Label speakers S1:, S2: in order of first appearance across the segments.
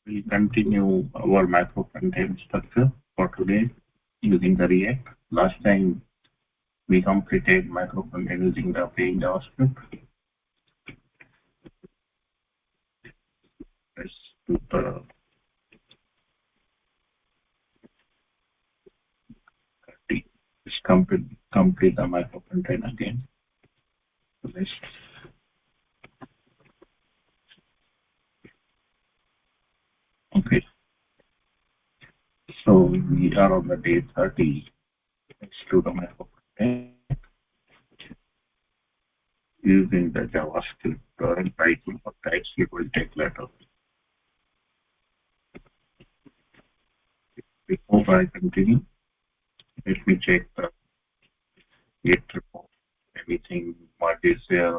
S1: We'll continue our macro content structure for today using the React. Last time we completed macro content using the plain JavaScript. Let's do the let's complete the macro content again. So let's okay. So we are on the day 30. Let's do the macro content using the JavaScript and title for TypeScript will take letter. Before I continue, let me check the Git report. Anything what is there?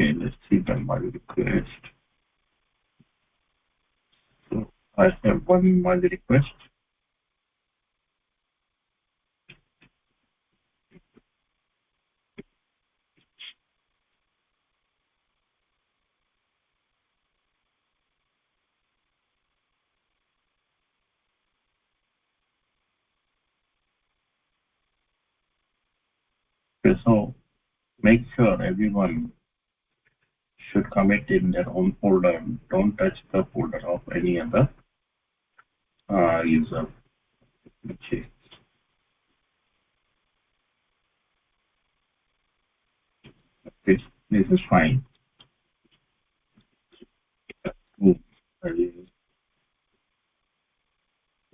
S1: Okay, let's see the merge request. So I have one merge request. Okay, so make sure everyone should commit in their own folder. Don't touch the folder of any other user. Okay. This is fine. I will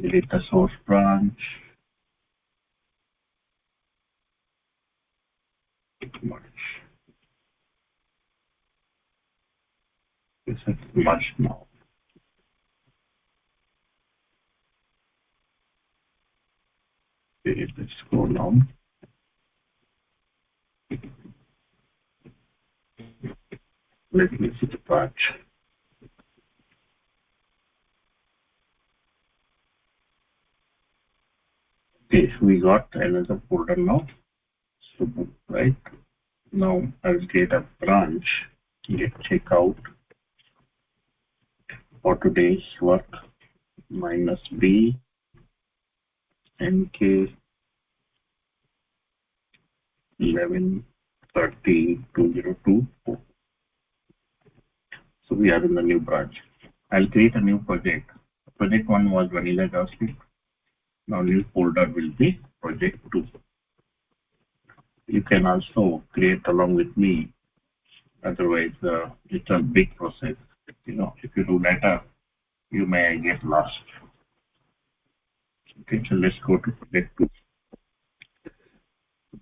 S1: delete the source branch. Merge. This is merged now. Okay, let's go down. Let me see the patch. Okay, so we got another folder now. So right now I'll create a branch. Get checkout for today's work minus B NK 1130 So we are in the new branch. I'll create a new project. Project 1 was vanilla JavaScript. Now new folder will be project 2. You can also create along with me. Otherwise, it's a big process. You know, if you do later, you may get lost. Okay, so let's go to project 2.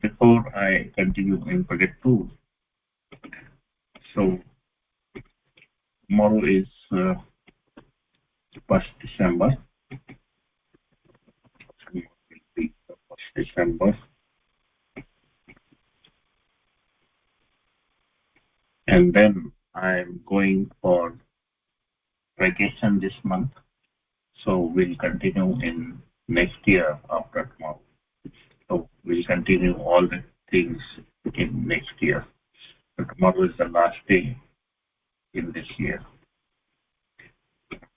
S1: Before I continue in project 2, so tomorrow is 1st December. Tomorrow will be 1st December. And then I'm going for vacation this month. So we'll continue in next year after tomorrow. So we'll continue all the things in next year. So tomorrow is the last day in this year.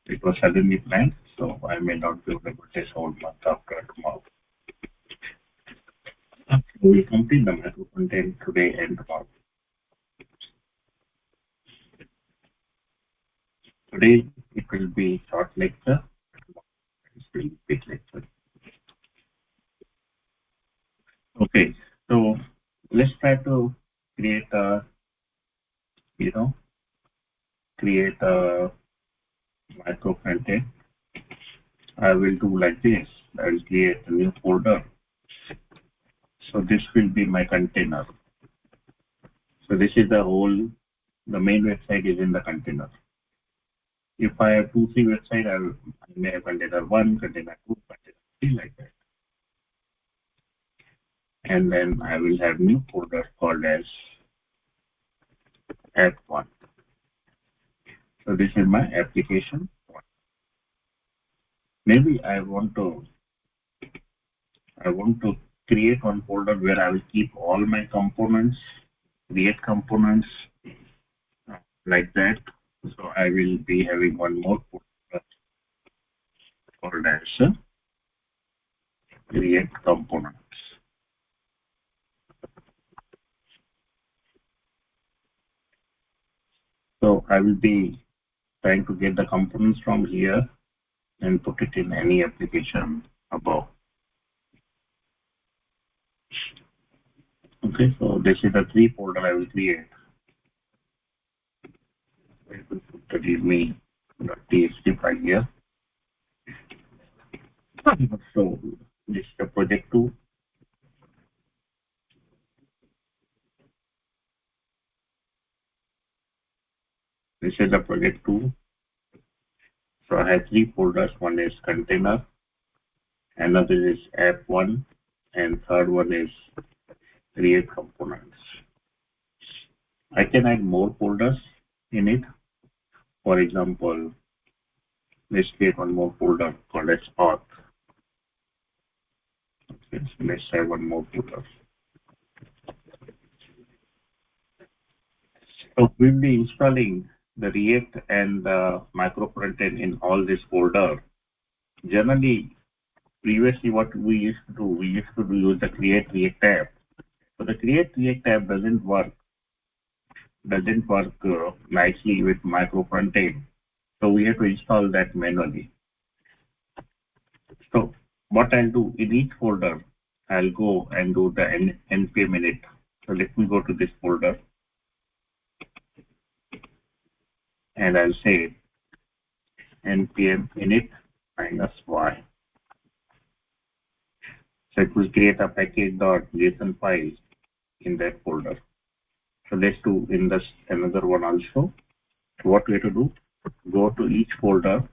S1: It was suddenly planned, so I may not be able to this whole month after tomorrow. So we'll complete the macro content today and tomorrow. Today it will be short lecture. It will be big lecture. Okay, so let's try to create a, create a macro content. I will do like this. I will create a new folder. So this will be my container. So this is the whole, the main website is in the container. If I have 2, 3 websites, I may have container 1, container 2, container 3 like that. And then I will have new folder called as app 1. So this is my application 1. Maybe I want to create one folder where I will keep all my components, create components like that. So I will be having one more folder called as create components. So I will be trying to get the components from here and put it in any application above. Okay, so this is the three folder I will create. I will put the readme.txt file here. So this is the project 2. This is the project 2. So I have three folders. One is container, another is app1, and third one is create components. I can add more folders in it. For example, let's create one more folder called as auth. Okay, so let's have one more folder. So we'll be installing the React and the micro frontend in all this folder. Generally, previously what we used to do, use the create React app. So the create React app doesn't work nicely with micro frontend. So we have to install that manually. So what I'll do in each folder, I'll go and do the npm init. So let me go to this folder and I'll say npm init -y. So it will create a package.json file in that folder. So let's do in this another one also. So what we have to do, go to each folder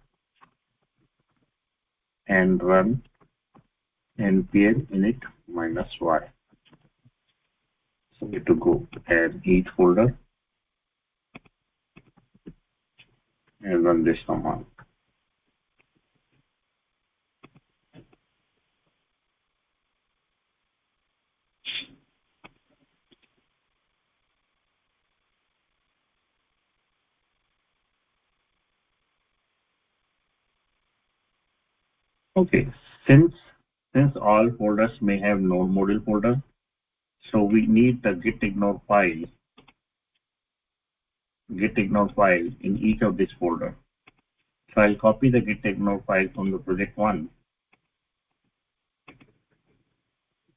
S1: and run npm init -y. So we have to go add each folder and run this command. Okay, since all folders may have node module folder, so we need the gitignore file in each of this folder. So I'll copy the gitignore file from the project 1.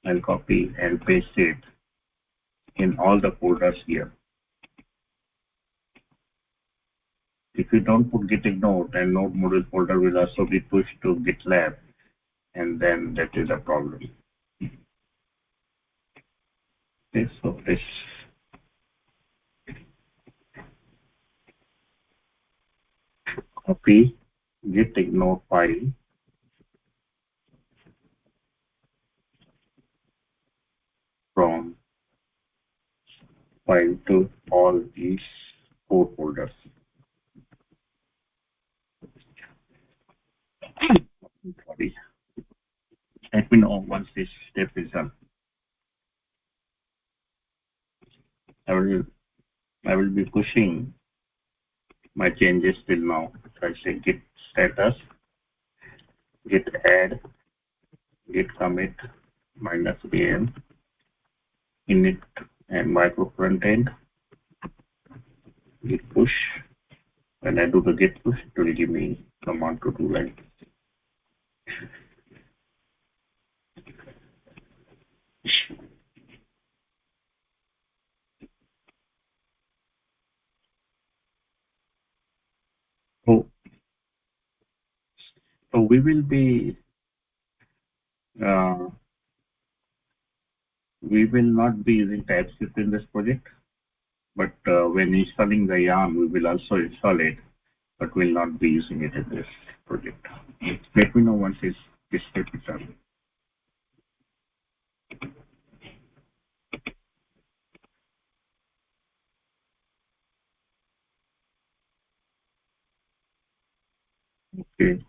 S1: I'll copy and paste it in all the folders here. If you don't put gitignore, then node module folder will also be pushed to GitLab, and then that is a problem. Okay, so this copy gitignore file from file to all these 4 folders. Sorry. Let me know once this step is done. I will be pushing my changes till now. So I say git status, git add, git commit -am, init and micro frontend, git push. When I do the git push, it will give me command to do like so. So we will not be using TypeScript in this project, but when installing the YARN, we will also install it, but will not be using it in this project. Let me know once this step is done. Okay.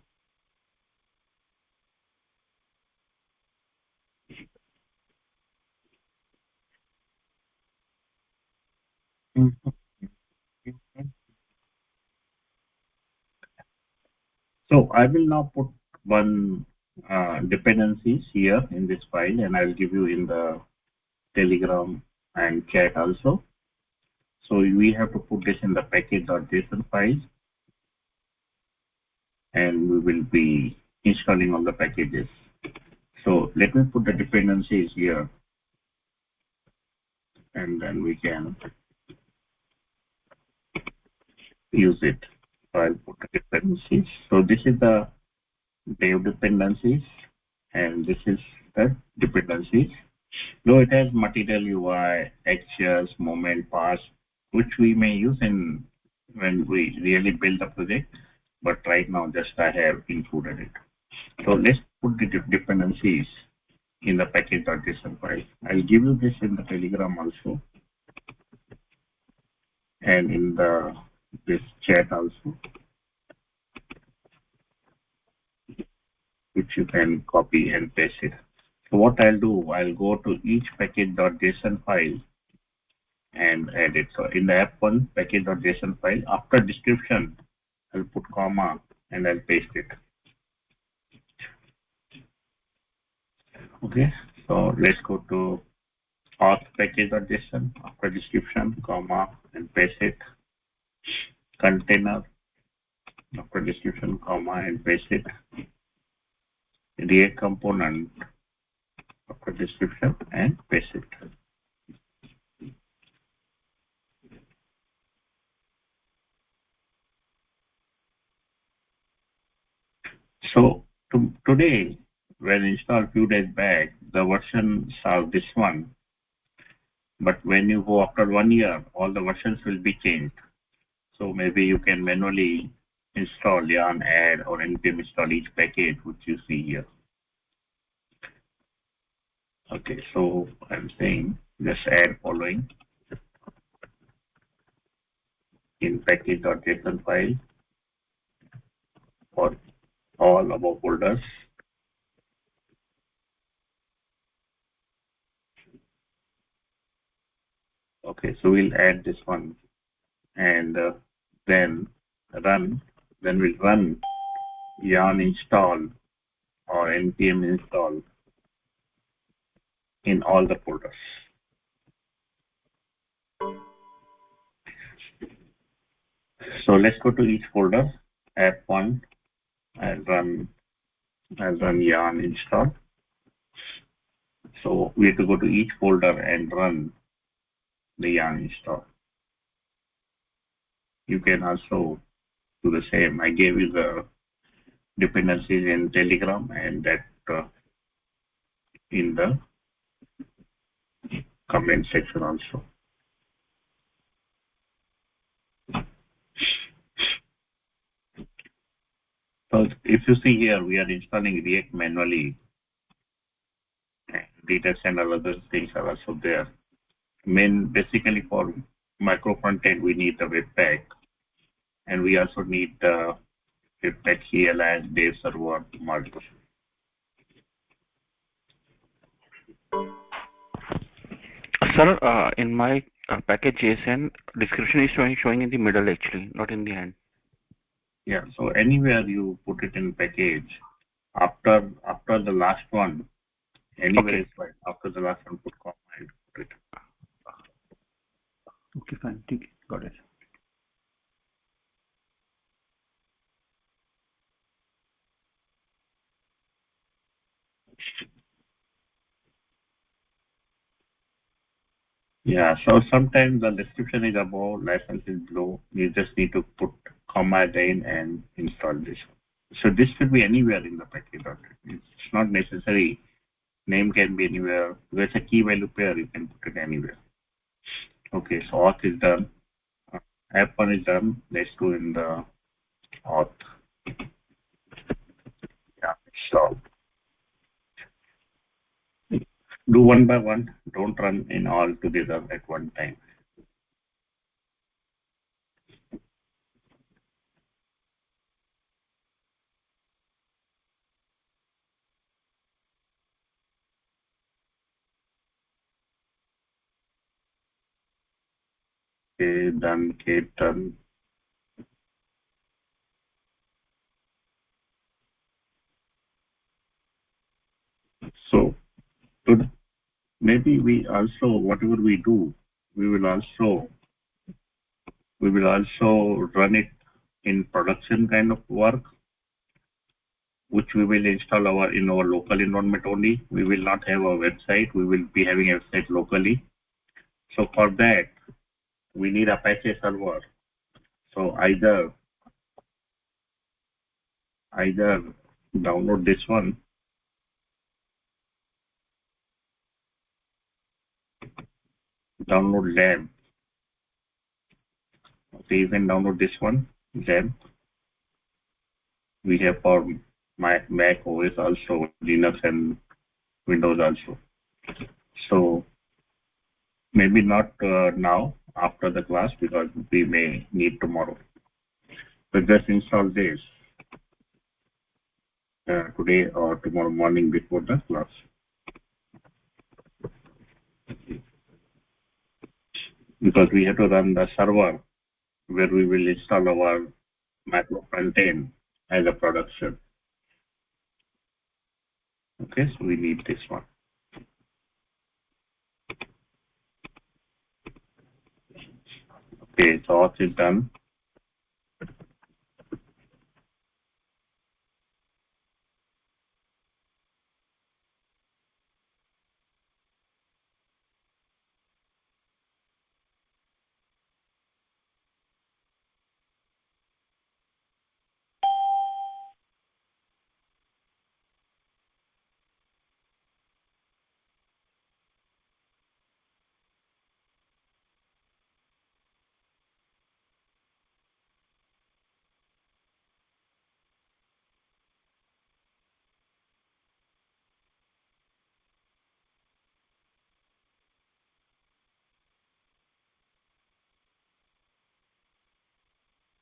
S1: Mhm. So I will now put one dependencies here in this file, and I'll give you in the Telegram and chat also. So we have to put this in the package.json file, and we will be installing all the packages. So let me put the dependencies here, and then we can use it. So I'll put the dependencies. So this is the Dev dependencies, and this is the dependencies. Though it has material UI, actions, moment, pass, which we may use in when we really build a project, but right now just I have included it. So let's put the dependencies in the package.json file. I'll give you this in the Telegram also and in the this chat also, which you can copy and paste it. So what I'll do, I'll go to each package.json file and add it. So in the app1 package.json file, after description, I'll put comma and I'll paste it. Okay, so let's go to auth package.json, after description, comma, and paste it. Container, after description, comma, and paste it. React component, after description, and paste it. So today, when installed few days back, the versions are this one. But when you go after 1 year, all the versions will be changed. So maybe you can manually install yarn add or npm install each package which you see here. Okay, so I'm saying just add following in package.json file for all above folders. Okay, so we'll add this one and then run. Then we'll run yarn install or npm install in all the folders. So let's go to each folder, app1, and run yarn install. So we have to go to each folder and run the yarn install. You can also do the same. I gave you the dependencies in Telegram and that in the comment section also. So if you see here, we are installing React manually. Data and other things are also there. Basically for micro front end, we need the Webpack, and we also need the Webpack CLI and Dev server merged.
S2: Sir, in my package JSON, description is showing in the middle actually, not in the end.
S1: Yeah, so anywhere you put it in package, after the last one, anywhere
S2: Okay.
S1: is fine. After the last one, put comma and put it.
S2: Okay, fine. Got it.
S1: Yeah, so sometimes the description is above, license is below. You just need to put comma again and install this. So this should be anywhere in the package. It's not necessary. Name can be anywhere. There's a key value pair. You can put it anywhere. Okay, so auth is done. App1 is done. Let's go in the auth. Yeah, so do one by one. Don't run in all together at one time. Okay, done, Kate, done. So, maybe we also, whatever we do, we will also run it in production kind of work, which we will install in our local environment only. We will not have a website. We will be having a website locally. So for that, we need Apache server. So either download this one, download LAMP. Okay, you can download this one, LAMP. We have for Mac OS also, Linux and Windows also. So maybe not now after the class because we may need tomorrow. But just install this today or tomorrow morning before the class. Because we have to run the server where we will install our macro front-end as a production. Okay, so we need this one. Okay, so auth is done.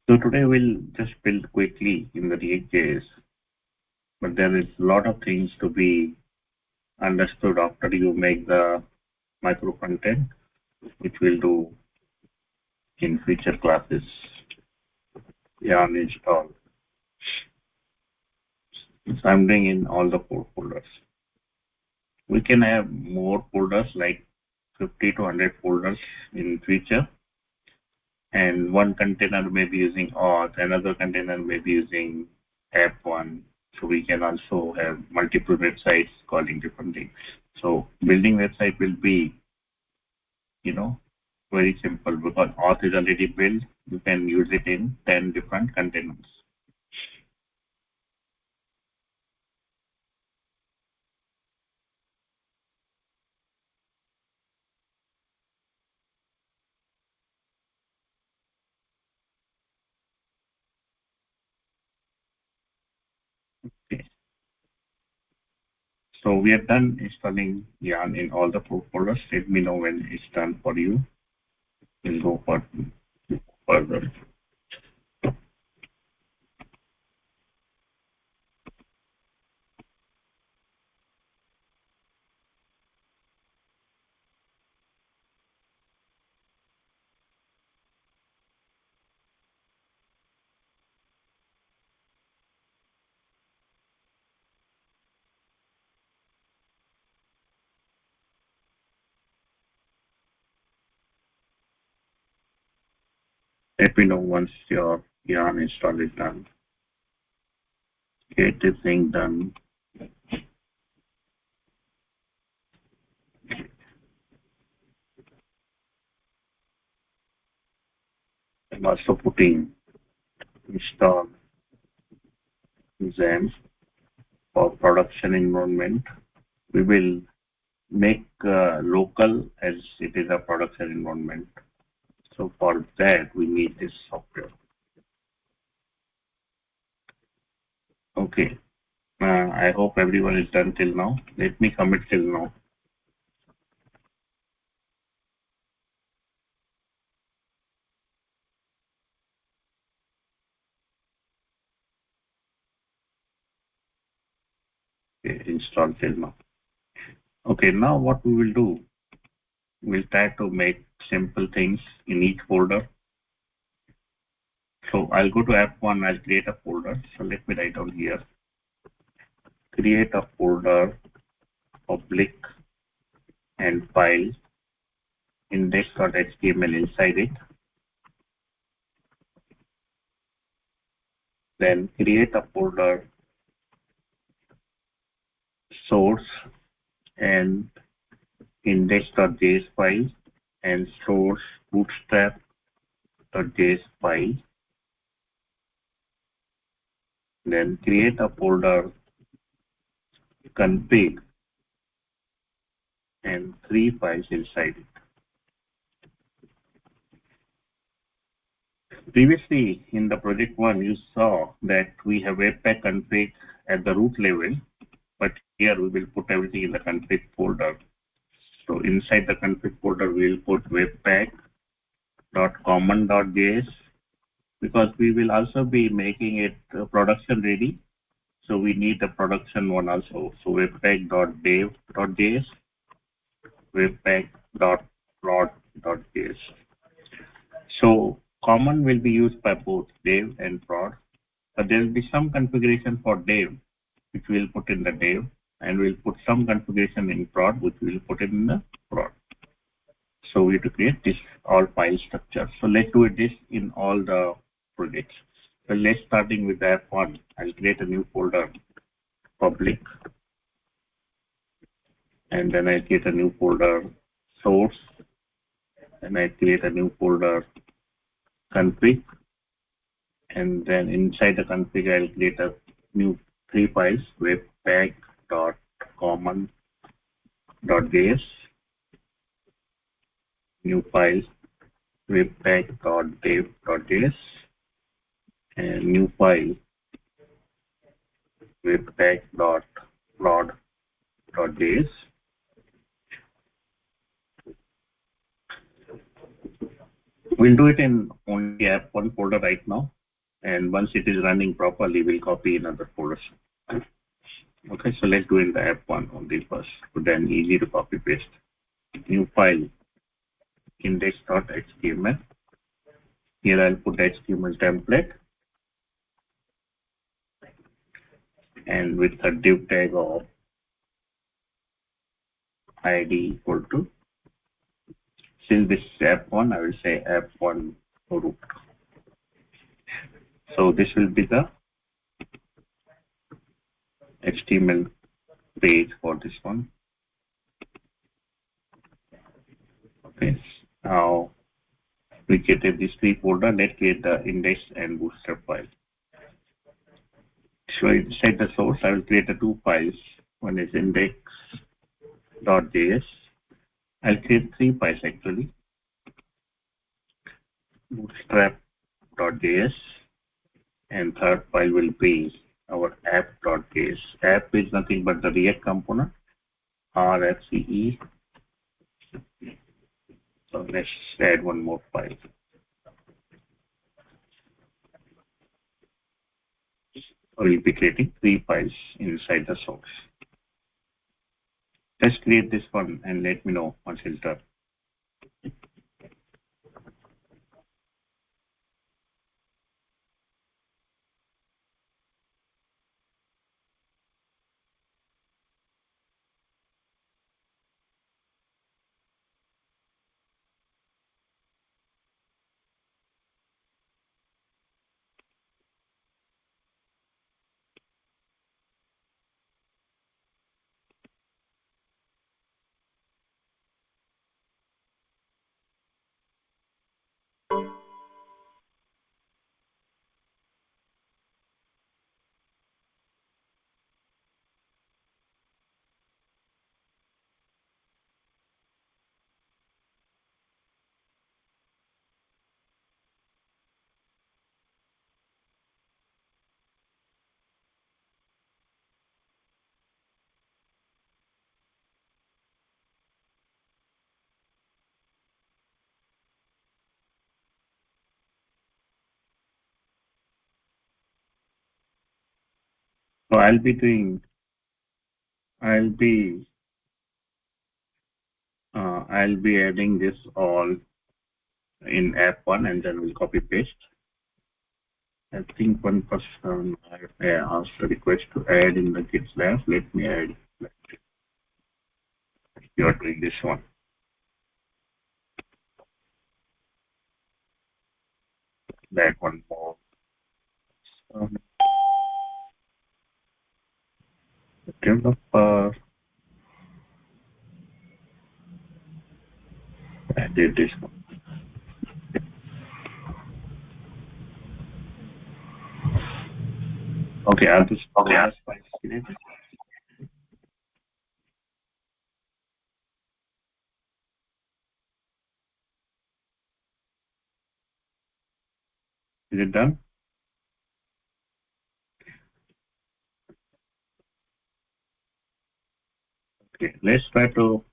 S1: So today we'll just build quickly in the React.js, but there is a lot of things to be understood after you make the micro front-end, which we'll do in future classes. Yeah, install. So I'm doing in all the 4 folders. We can have more folders, like 50 to 100 folders in future. And one container may be using auth, another container may be using app1. So we can also have multiple websites calling different things. So building website will be, very simple because auth is already built. You can use it in 10 different containers. Okay. So we are done installing Yarn in all the 4 folders. Let me know when it's done for you. We'll go further. Let me know once your Yarn install is done. Get this thing done. I'm also putting install XAMPP for production environment. We will make local as it is a production environment. So for that, we need this software. Okay. I hope everyone is done till now. Let me commit till now. Okay, install till now. Okay, now what we will do, we'll try to make simple things in each folder. So I'll go to app one, I'll create a folder. So let me write down here, create a folder, public and file, index.html inside it. Then create a folder, source and index.js file and source bootstrap.js file. Then create a folder, config and 3 files inside it. Previously in the project one, you saw that we have webpack config at the root level, but here we will put everything in the config folder. So inside the config folder, we will put webpack.common.js because we will also be making it production ready. So we need the production one also. So webpack.dev.js, webpack.prod.js. So common will be used by both dev and prod, but there will be some configuration for dev, which we'll put in the dev, and we'll put some configuration in prod, which we'll put in the prod. So we have to create this all file structure. So let's do this in all the projects. So let's starting with app one. I'll create a new folder, public, and then I create a new folder, source, and I create a new folder, config, and then inside the config I'll create a new 3 files, webpack.common.js, new file webpack.dev.js, and new file webpack.prod.js. We'll do it in only app one folder right now, and once it is running properly, we'll copy in other folders. Okay, so let's do in the app one only first, then easy to copy paste. New file, index.html. Here I'll put HTML template and with a div tag of id equal to, since this is app one, I will say app one root. So this will be the HTML page for this one. Okay, now we created this 3 folder. Let's create the index and bootstrap file. So inside the source, I will create the 2 files. One is index.js. I'll create 3 files actually. Bootstrap.js, and third file will be our app.js. App is nothing but the React component, RFCE. So let's add one more file. We'll be creating 3 files inside the source. Let's create this one and let me know once it's done. So I'll be I'll be adding this all in app 1 and then we'll copy paste. I think one person asked a request to add in the GitLab. Let me add. You are doing this one. That one more. Developer. I did this one. Okay, I'll just ask my screen. Is it done? Okay, let's try to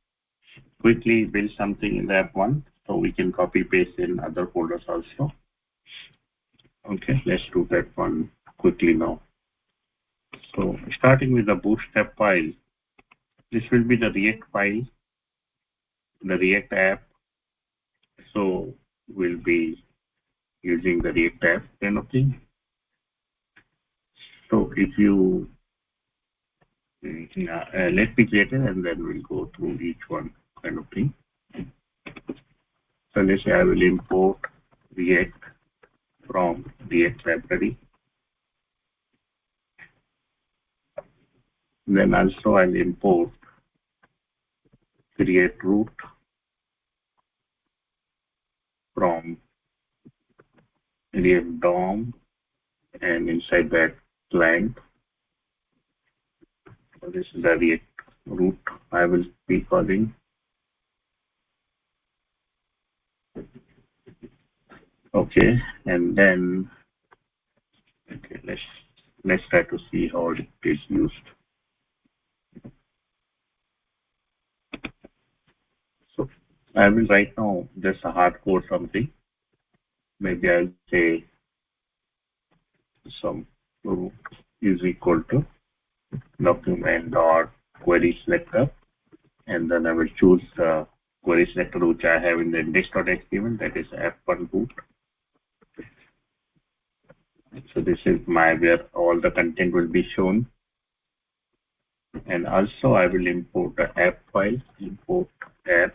S1: quickly build something in the app 1 so we can copy paste in other folders also. Okay, let's do that one quickly now. So starting with the bootstrap file, this will be the React file, the React app. So we'll be using the React app kind of thing. So if you let me create it and then we'll go through each one kind of thing. So let's say I will import React from React library. Then also I'll import create root from React DOM and inside that client. So this is the React root I will be calling. Okay, and then okay, let's try to see how it is used. So I will right now just a hard code something. Maybe I'll say some root is equal to document dot query selector, and then I will choose the query selector which I have in the index.html, that is app1 root. So this is where all the content will be shown. And also I will import the app file, import app,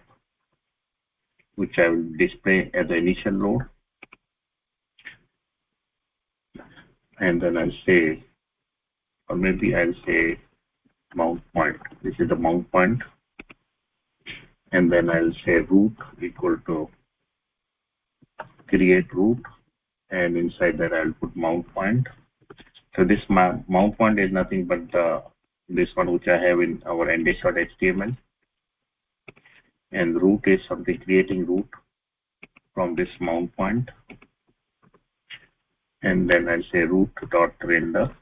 S1: which I will display at the initial load. And then I'll say, or maybe I'll say mount point. This is the mount point. And then I'll say root equal to create root. And inside that I'll put mount point. So this mount point is nothing but this one which I have in our index.html. And root is something creating root from this mount point. And then I'll say root dot render.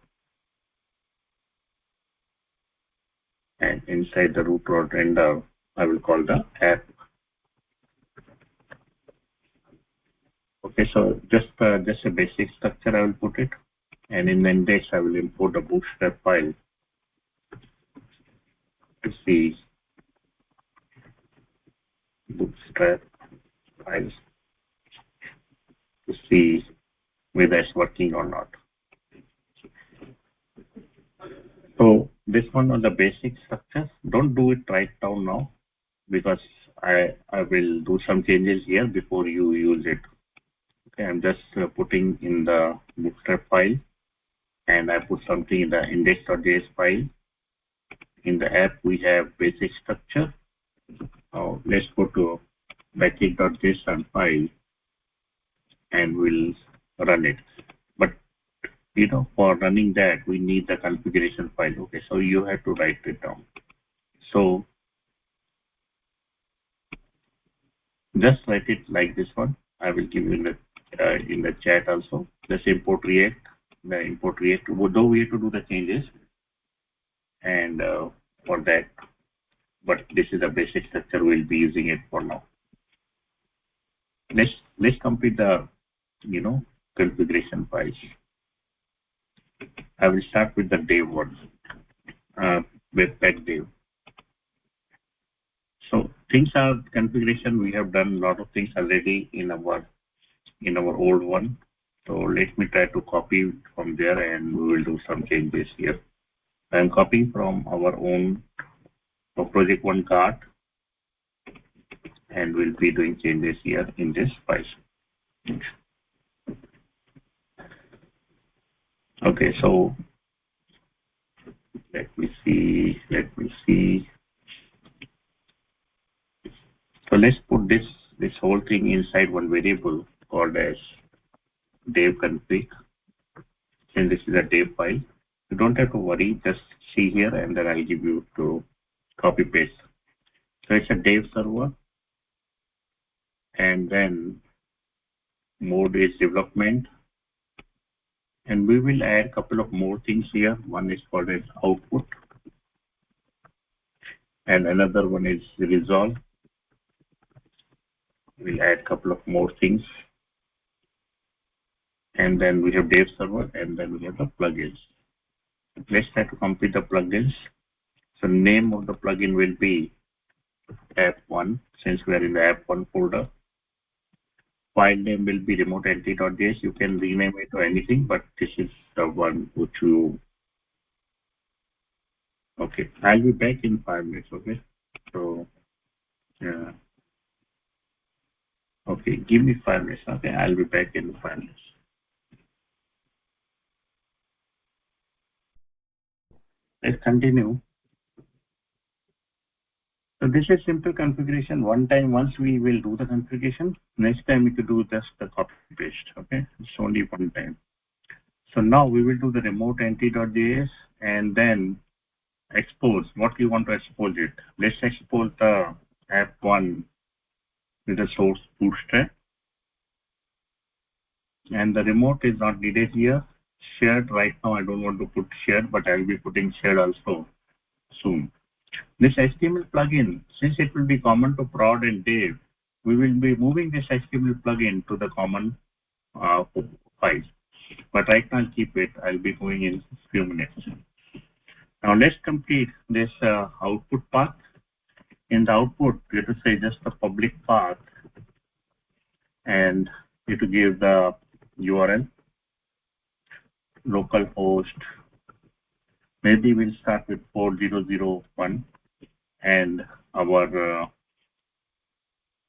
S1: And inside the root dot render, I will call the app. Okay, so just a basic structure I will put it. And in the index, I will import the bootstrap file to see bootstrap files to see whether it's working or not. So this one on the basic structure, don't do it right down now because I will do some changes here before you use it. Okay, I'm just putting in the bootstrap file and I put something in the index.js file. In the app, we have basic structure. Now let's go to basic.json file and we'll run it. But you know, for running that, we need the configuration file. Okay, so you have to write it down. So just write it like this one. I will give you in the chat also. Just import React. The import React. Though we have to do the changes, and for that, but this is the basic structure. We'll be using it for now. Let's complete the configuration files. I will start with the dev one, with pet dev. So things are configuration. We have done a lot of things already in our old one. So let me try to copy from there, and we will do some changes here. I am copying from our own project one card, and we'll be doing changes here in this file. Okay, so let me see. So let's put this whole thing inside one variable called as dev config. Since this is a dev file, you don't have to worry. Just see here, and then I'll give you to copy paste. So it's a dev server, and then mode is development, and we will add a couple of more things here. One is called as output, and another one is resolve. We'll add a couple of more things, and then we have dev server, and then we have the plugins. Let's try to complete the plugins. So name of the plugin will be app1, since we are in the app1 folder. File name will be remote entity.js. You can rename it to anything, but this is the one which you. Okay, I'll be back in 5 minutes. Okay, so okay, give me 5 minutes. Okay, I'll be back in 5 minutes. Let's continue. So this is simple configuration. Once we will do the configuration. Next time we could do just the copy paste. Okay, it's only one time. So now we will do the remote entity.js and then expose what we want to expose it. Let's expose the app1 with the source bootstrap. And the remote is not needed here. Shared right now, I don't want to put shared, but I'll be putting shared also soon. This HTML plugin, since it will be common to prod and dev, we will be moving this HTML plugin to the common file. But right now I'll keep it. I'll be going in a few minutes. Now let's complete this output path. In the output, you have to say just the public path, and you have to give the URL, localhost. Maybe we'll start with 4001, and our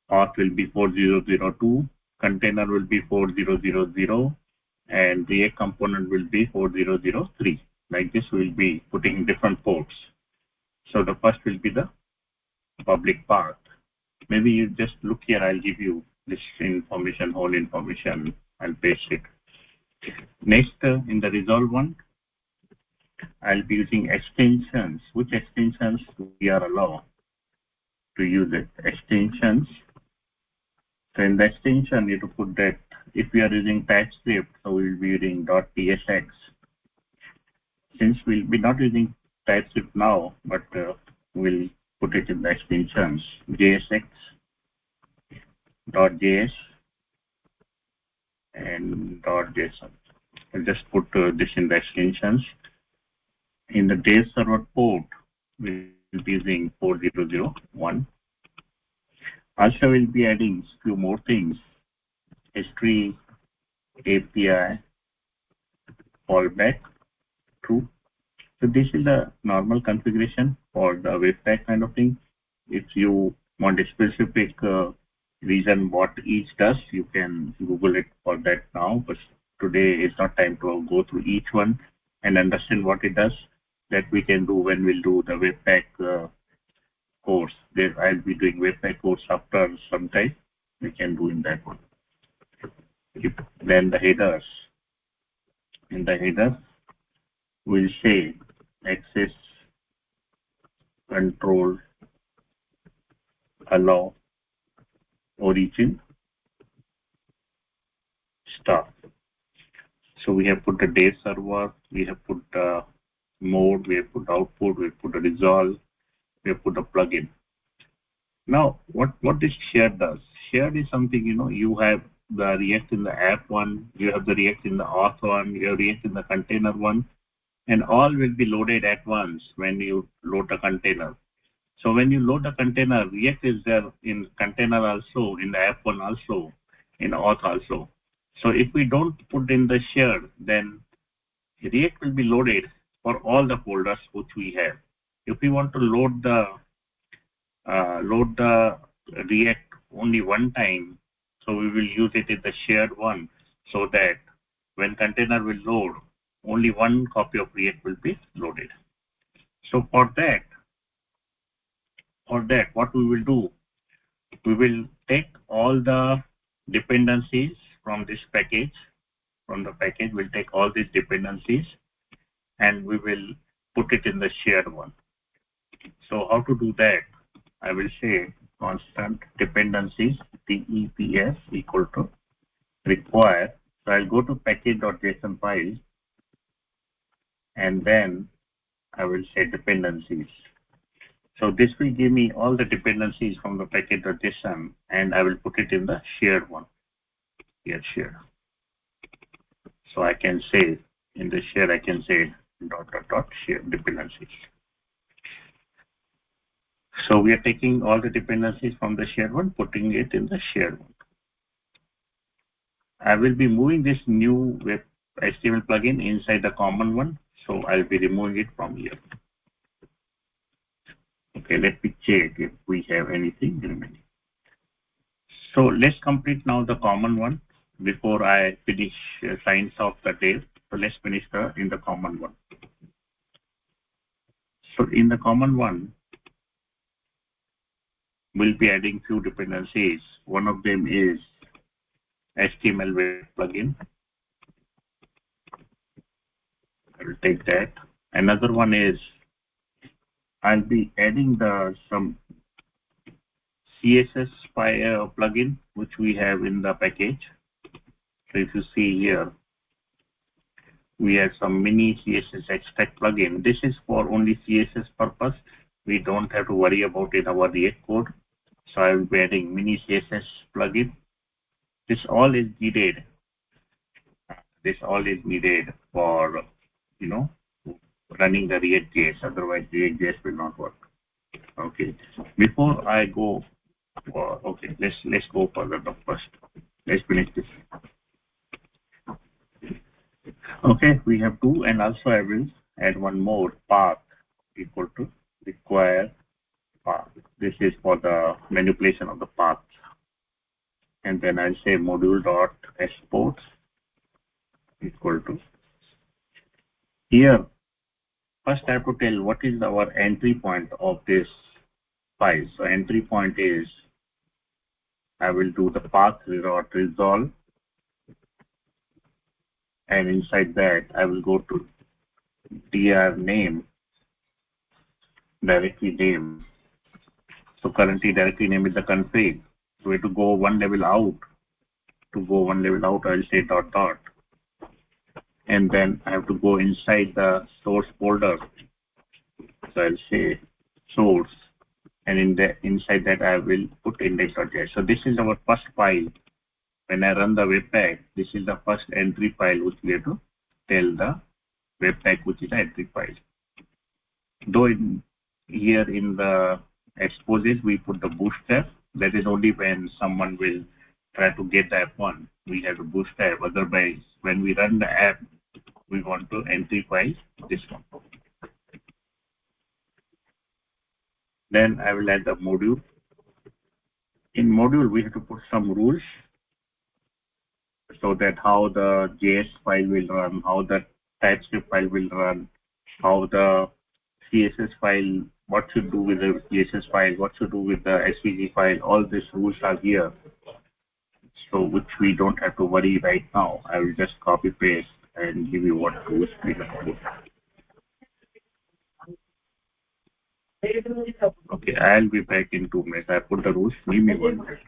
S1: path will be 4002, container will be 4000, and React component will be 4003. Like this, we'll be putting different ports. So the first will be the public path. Maybe you just look here, I'll give you this information, whole information, I'll paste it. Next, in the resolve one, I'll be using extensions. Which extensions we are allowed to use it? Extensions. So in the extension, you have to put that if we are using TypeScript, so we'll be using .tsx. Since we'll be not using TypeScript now, but we'll put it in the extensions, JSX, .js, and .json. I'll just put this in the extensions. In the dev server port, we'll be using 4001. Also, we'll be adding a few more things. S3 API fallback true. So this is the normal configuration for the Webpack kind of thing. If you want a specific reason what each does, you can Google it for that now. But today is not time to go through each one and understand what it does. That we can do when we'll do the Webpack course. There I'll be doing Webpack course after some time. We can do in that one. Then the headers. In the header, we'll say access, control, allow, origin, stuff. So we have put the dev server, we have put the mode, we have put output, we have put the resolve, we have put a plugin. Now, what this shared does? Shared is something, you have the React in the app one, you have the React in the auth one, you have React in the container one, and all will be loaded at once when you load the container. So when you load the container, React is there in container also, in the app1 also, in auth also. So if we don't put in the shared, then React will be loaded for all the folders which we have. If we want to load the React only one time, so we will use it in the shared one, so that when container will load, only one copy of React will be loaded. So for that, what we will do, we will take all the dependencies from this package. From the package, we'll take all these dependencies and we will put it in the shared one. So how to do that? I will say constant dependencies DEPS equal to require. So I'll go to package.json file and then I will say dependencies. So this will give me all the dependencies from the package.json and I will put it in the shared one. Here, shared. So I can say in the share, I can say dot share dependencies. So we are taking all the dependencies from the shared one, putting it in the shared one. I will be moving this new web HTML plugin inside the common one. So I'll be removing it from here. Okay, let me check if we have anything remaining. So let's complete now the common one before I finish signs of the day. So let's finish in the common one. So in the common one, we'll be adding few dependencies. One of them is HTML web plugin. I will take that. Another one is I'll be adding some CSS plugin which we have in the package. So if you see here, we have some mini CSS extract plugin. This is for only CSS purpose. We don't have to worry about it in our React code. So I will be adding mini CSS plugin. This all is needed. This all is needed for running the React.js. Otherwise, React.js will not work. Okay. Before I go, okay, let's go further first. Let's finish this. Okay, we have two, and also I will add one more path equal to require path. This is for the manipulation of the path. And then I'll say module dot exports equal to here. First, I have to tell what is our entry point of this file. So entry point is I will do the path dot resolve, and inside that I will go to dir name, directory name. So currently directory name is the config. So we have to go one level out. To go one level out, I'll say dot dot. And then I have to go inside the source folder. So I'll say source. And inside that I will put index.js. So this is our first file. When I run the webpack, this is the first entry file which we have to tell the webpack which is the entry file. Though here in the exposes we put the bootstrap, that is only when someone will try to get the app one, we have to bootstrap. Otherwise, when we run the app, we want to entry file this one. Then I will add the module. In module, we have to put some rules so that how the JS file will run, how the TypeScript file will run, how the CSS file, what should do with the CSS file, what should do with the SVG file. All these rules are here, so which we don't have to worry right now. I will just copy paste and give you what rules we have to put. Okay, I'll be back in 2 minutes. I put the rules. Give me 1 minute.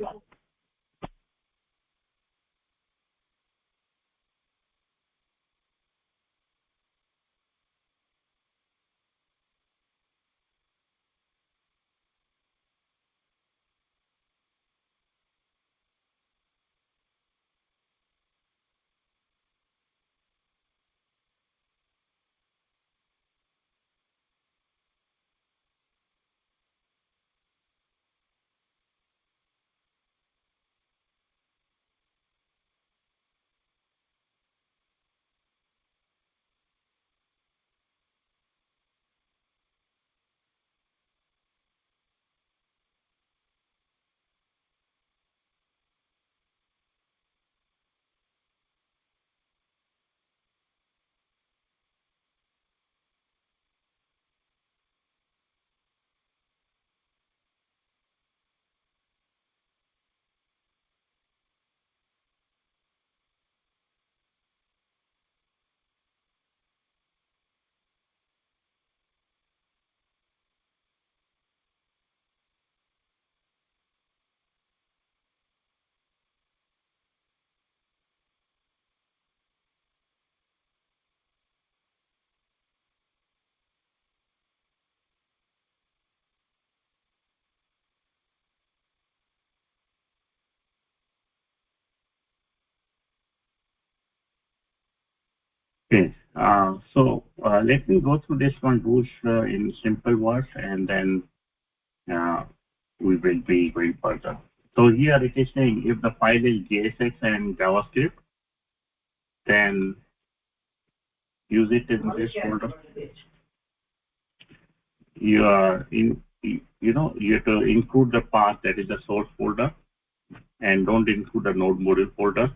S1: Okay. Let me go through this one rules in simple words, and then uh, we will be going further. So here it is saying if the file is JSX and JavaScript, then use it in this folder. You are in, you have to include the path that is the source folder, and don't include the node module folder.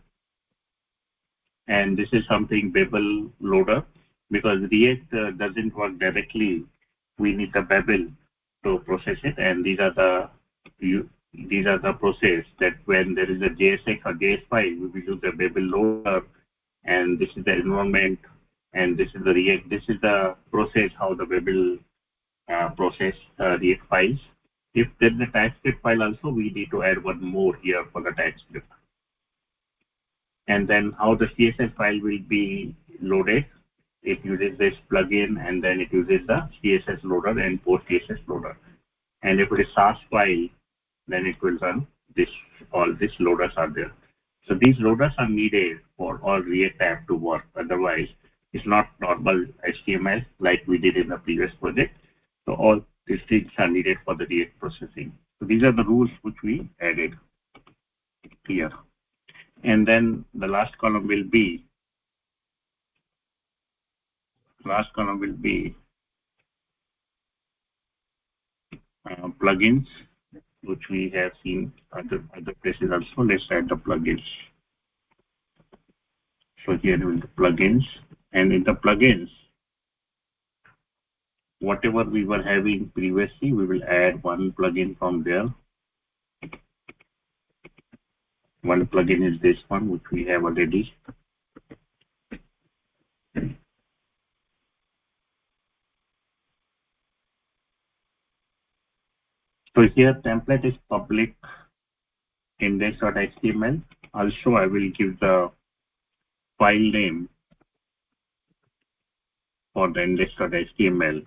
S1: And this is something Babel loader, because React doesn't work directly. We need the Babel to process it, and these are the process that when there is a JSX or JS file, we will use the Babel loader, and this is the environment, and this is the React. This is the process how the Babel process React files. If there is a TypeScript file also, we need to add one more here for the TypeScript. And then how the CSS file will be loaded. It uses this plugin, and then it uses the CSS loader and post CSS loader. And if it is SAS file, then it will run this. All these loaders are there. So these loaders are needed for all React app to work. Otherwise, it's not normal HTML like we did in the previous project. So all these things are needed for the React processing. So these are the rules which we added here. And then the last column will be plugins, which we have seen other places also. Let's add the plugins. So here will the plugins, and in the plugins, whatever we were having previously, we will add one plugin from there. One plugin is this one, which we have already. So here template is public index.html. Also, I will give the file name for the index.html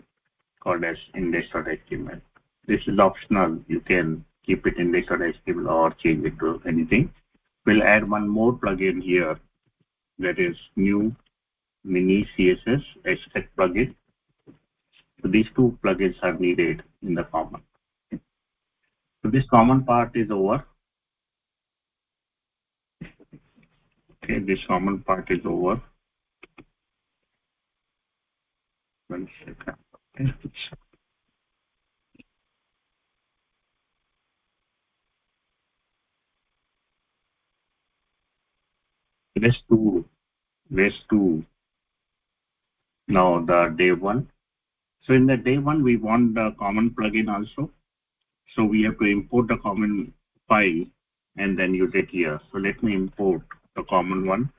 S1: called as index.html. This is optional. You can keep it index.html or change it to anything. We'll add one more plugin here, that is new mini CSS extract plugin. So these two plugins are needed in the common. So this common part is over. Okay, this common part is over. 1 second. Okay. Let's do now the day one. So in the day one, we want the common plugin also. So we have to import the common file and then use it here. So let me import the common one.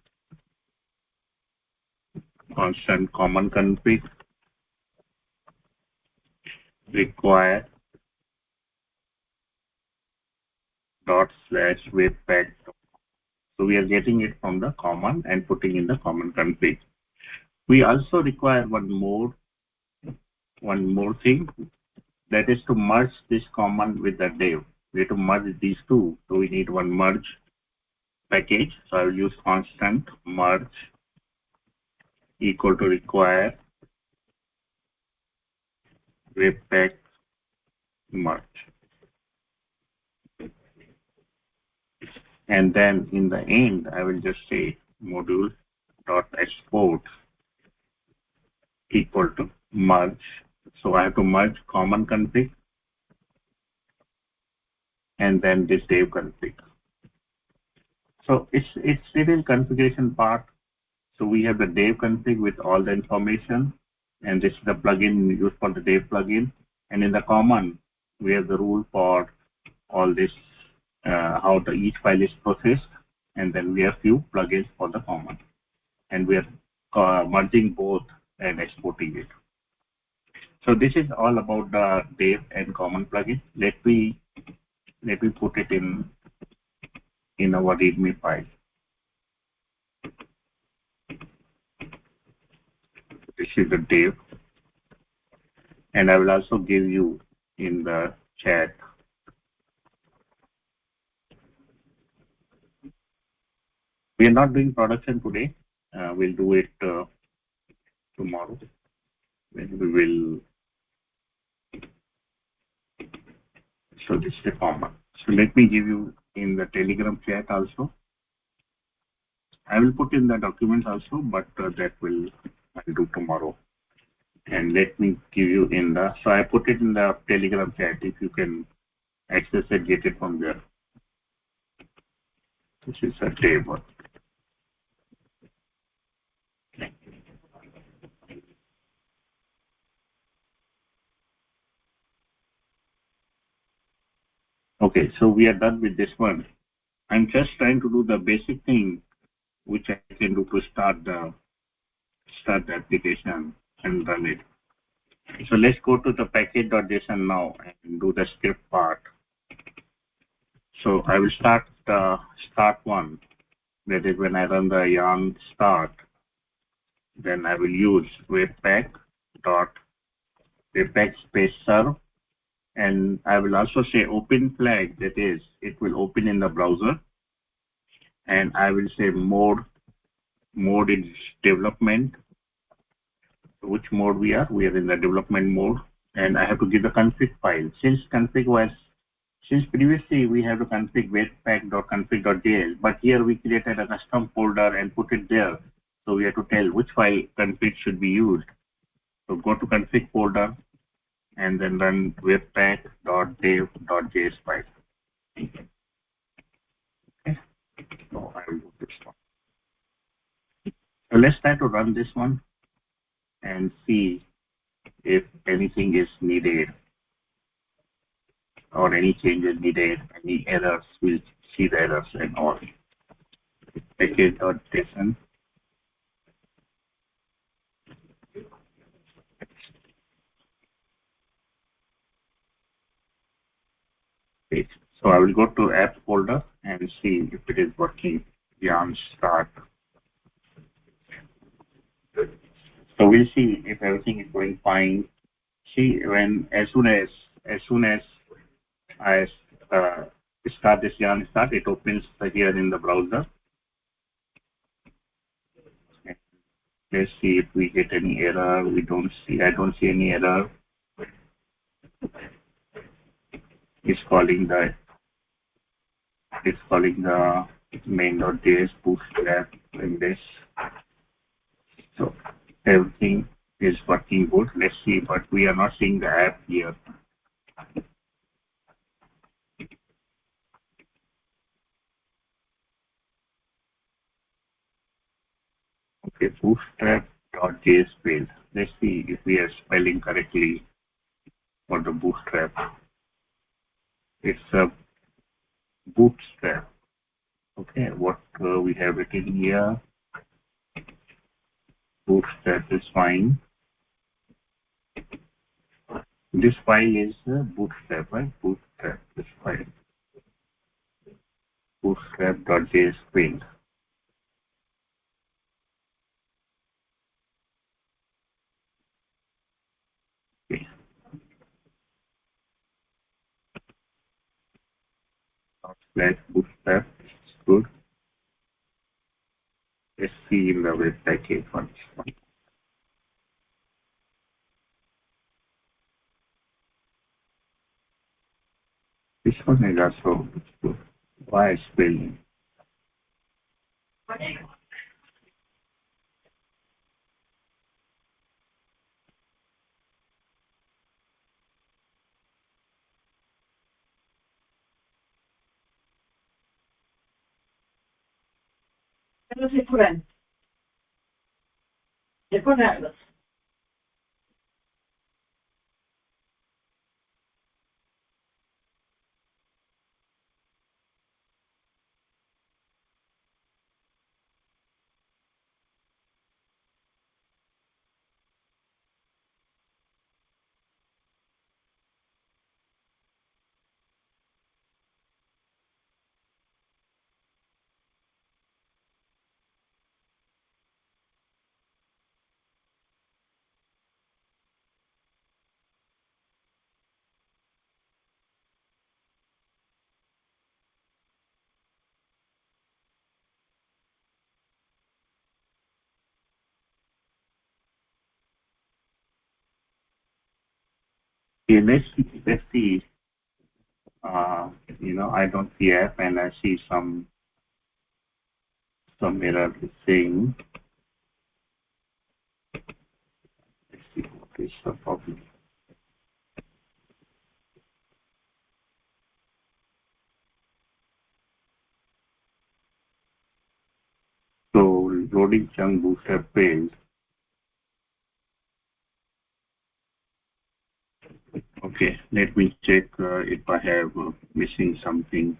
S1: Constant common config require ./webpack. So we are getting it from the common and putting in the common config. We also require one more thing, that is to merge this common with the dev. We have to merge these two. So we need one merge package. So I will use constant merge equal to require webpack merge. And then in the end, I will just say module dot export equal to merge. So I have to merge common config and then this dev config. So it's still configuration part. So we have the dev config with all the information, and this is the plugin used for the dev plugin. And in the common, we have the rule for all this, how each file is processed, and then we have few plugins for the common, and we are merging both and exporting it. So this is all about the dev and common plugin. Let me put it in our README file. This is the dev, and I will also give you in the chat. We are not doing production today. We'll do it tomorrow when we will. So this is the format. So let me give you in the Telegram chat also. I will put in the documents also, but that will I'll do tomorrow. And let me give you in the. So I put it in the Telegram chat. If you can access it, get it from there. This is a table. Okay, so we are done with this one. I'm just trying to do the basic thing which I can do to start the application and run it. So let's go to the package.json now and do the script part. So I will start start one. That is when I run the yarn start. Then I will use webpack space serve, and I will also say open flag. That is, it will open in the browser, and I will say mode is development. Which mode we are? We are in the development mode, and I have to give the config file. Since previously we have to config webpack.config.js, but here we created a custom folder and put it there. So we have to tell which file config should be used. So go to config folder and then run webpack.dev.js file. Okay. So I will do this one. So let's try to run this one and see if anything is needed or any changes needed, any errors, we'll see the errors and all. Package.json. Page. So I will go to app folder and see if it is working. Yarn start. So we'll see if everything is going fine. See, as soon as I start this yarn start, it opens here in the browser. Let's see if we get any error. I don't see any error. It's calling the main.js bootstrap in this. So everything is working good. Let's see, but we are not seeing the app here. Okay, bootstrap.js failed. Let's see if we are spelling correctly for the bootstrap. It's a bootstrap. Okay, what we have written here. Bootstrap is fine. This file is bootstrap, right? Bootstrap, this file. Bootstrap.js failed. Okay. Slash bootstrap is good. Let's see in the web package once. This one is also good. Why spelling?
S3: Hello, Sikuran. Sikuran.
S1: Okay, let's see. I don't see app and I see some error is saying. Let's see what is the problem. So loading chunk bootstrap page. Okay, let me check if I have missing something.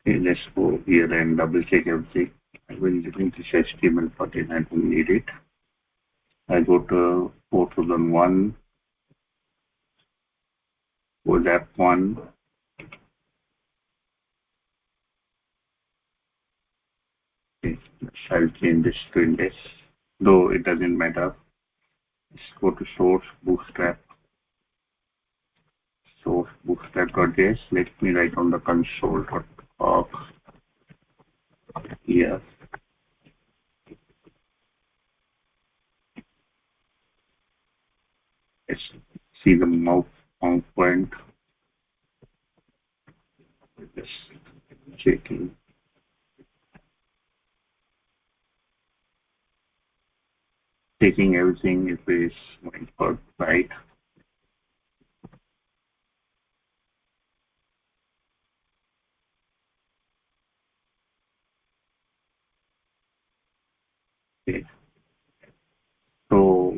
S1: Okay, let's go here and double check everything. I will delete this HTML14. I don't need it. I go to 4001, go app 1. Okay, I'll change this to index, though it doesn't matter. Let's go to source bootstrap.js. Let me write on the console.log here. Let's see the mouse point. Just checking. Checking everything if it is going for right. Okay. So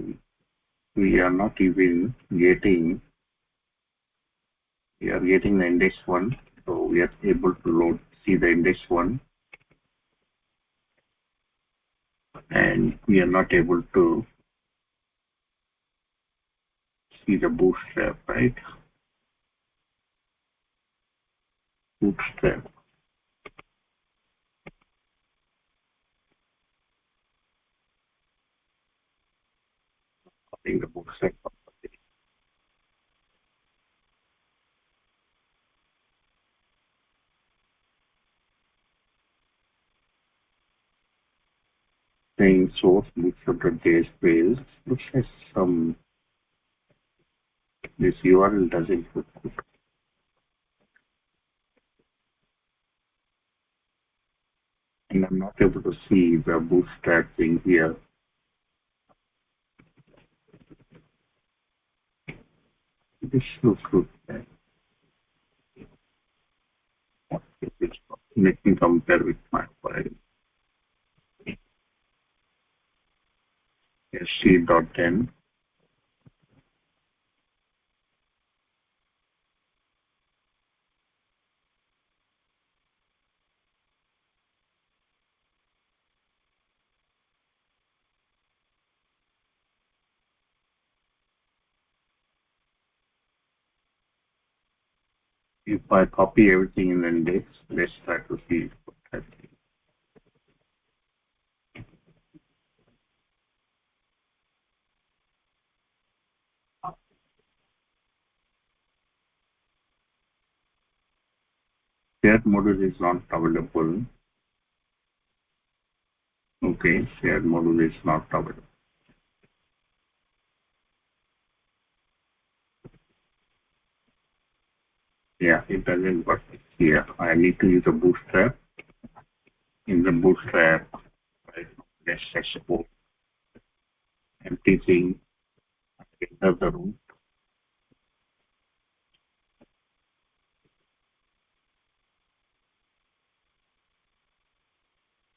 S1: we are not even getting, we are getting the index one. So we are able to see the index one, and we are not able to see the bootstrap, right? Bootstrap. I think the bootstrap. Saying source bootstrap.js page looks like this URL doesn't look good. And I'm not able to see the bootstrap thing here. This looks good. Let me compare with my file. sc.10. If I copy everything in the index, let's try to see what happens. Shared module is not available. Okay, shared module is not available. Yeah, it doesn't work here. I need to use a bootstrap. In the bootstrap, right, let's export empty thing, enter the room.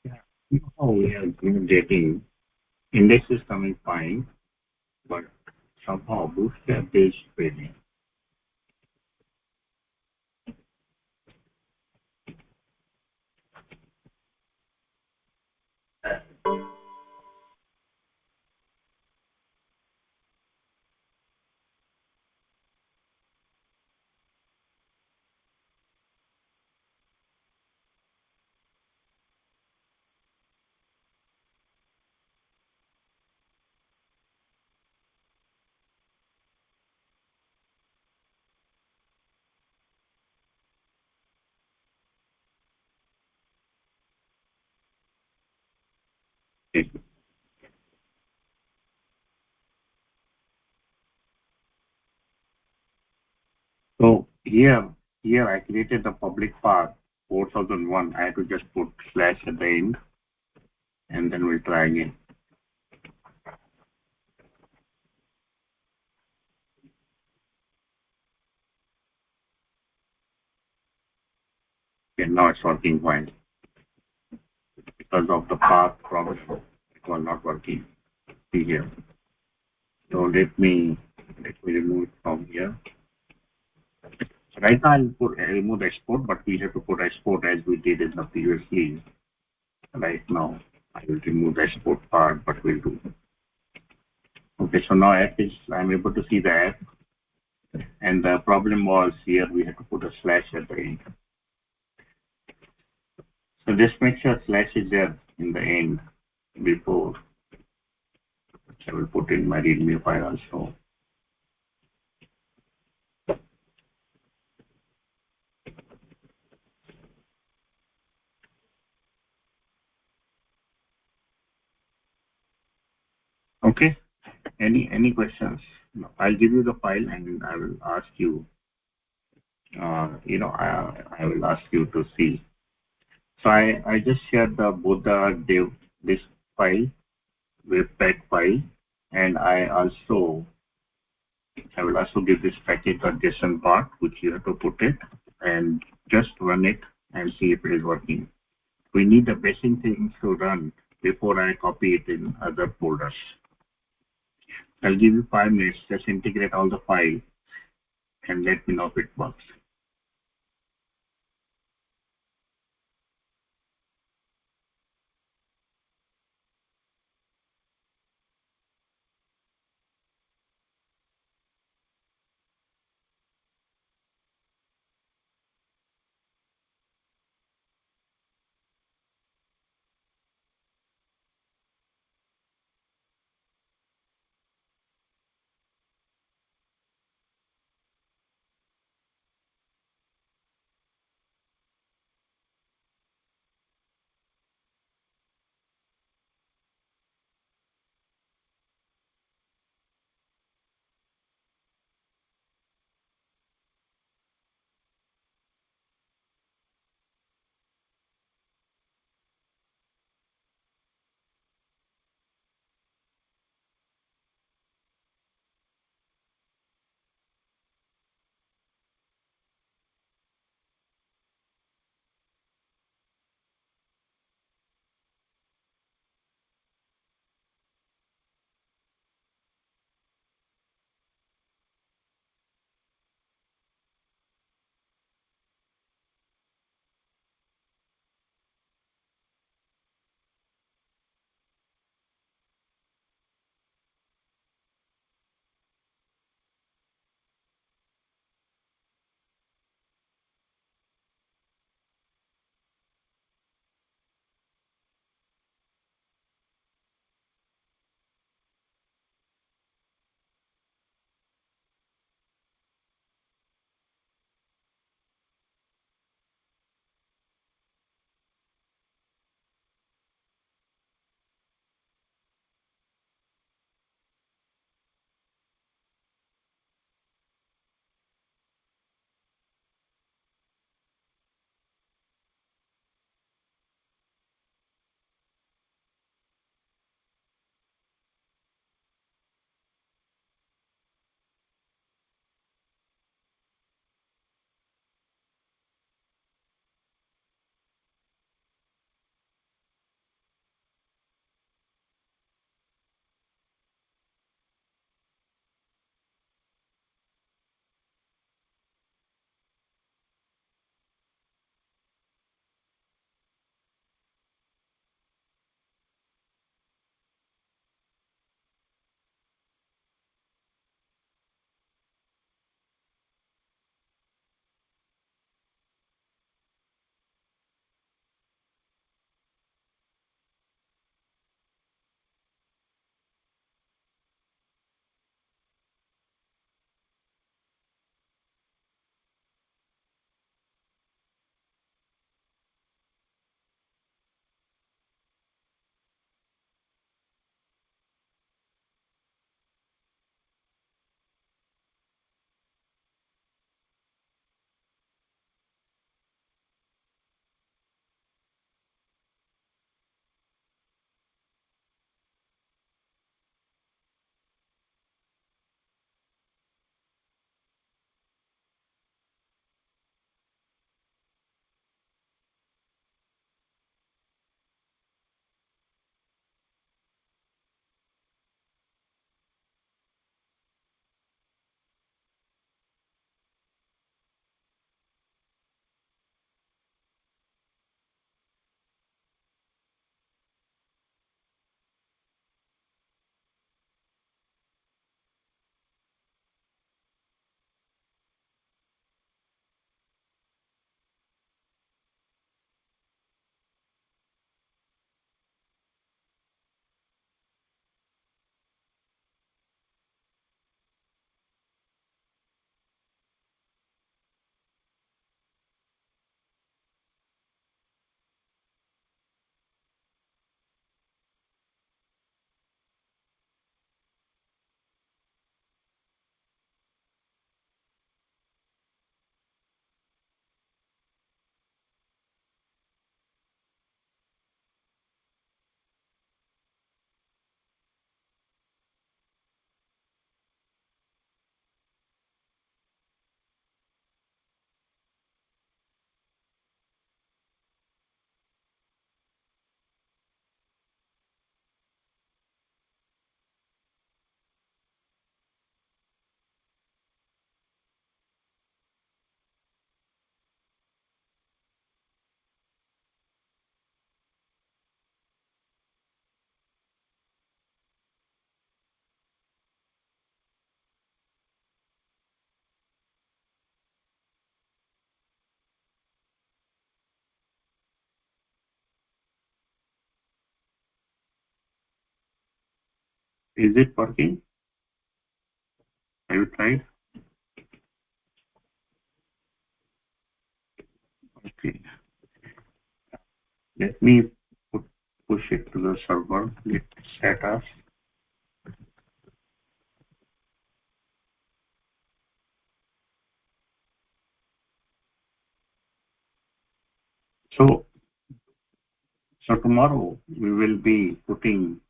S1: Yeah, now we are getting index is coming fine, but somehow bootstrap is failing. Okay. So here I created the public path 4001. I had to just put slash at the end, and then we'll try again. Okay, now it's working fine. Because of the path problem, it was not working. See here. So let me remove it from here. Right now I'll remove the export, but we have to put export as we did in the previously. Right now I will remove the export part, but we'll do. Okay, so now app is, I'm able to see the app. And the problem was here we had to put a slash at the end. So just make sure slash is there in the end before. I will put in my readme file also. Okay. Any questions? No, I'll give you the file and I will ask you. I will ask you to see. So I just shared both the dev this file, webpack file, and I will also give this package a JSON part which you have to put it and just run it and see if it is working. We need the basic things to run before I copy it in other folders. I'll give you 5 minutes, just integrate all the files and let me know if it works. Is it working? Have you tried? Okay. Let me push it to the server. Let status. So tomorrow we'll be putting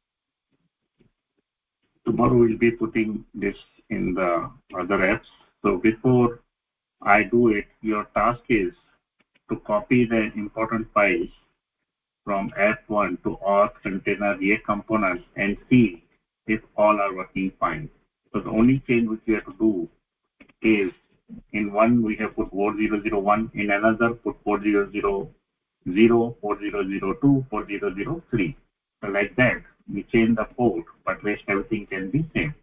S1: this in the other apps. So before I do it, your task is to copy the important files from app 1 to auth container React components and see if all are working fine. So the only change which we have to do is in one we have put 4001, in another put 4000, 4002, 4003. So like that, we change the port, but rest everything can be same.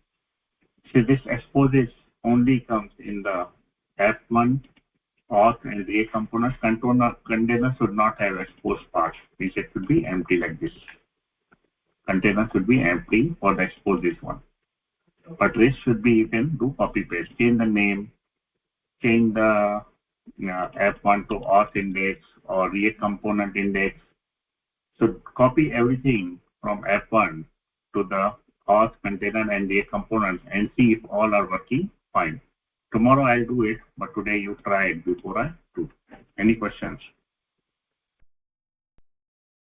S1: So this exposes only comes in the app 1 auth and React components. Container should not have exposed parts. It should be empty like this. Container should be empty for the exposes one. But rest should be, you can do copy paste, change the name, change the app 1 to auth index or React component index. So copy everything from app 1 to the auth container and React components and see if all are working fine. Tomorrow I'll do it, but today you try it before I do. Any questions?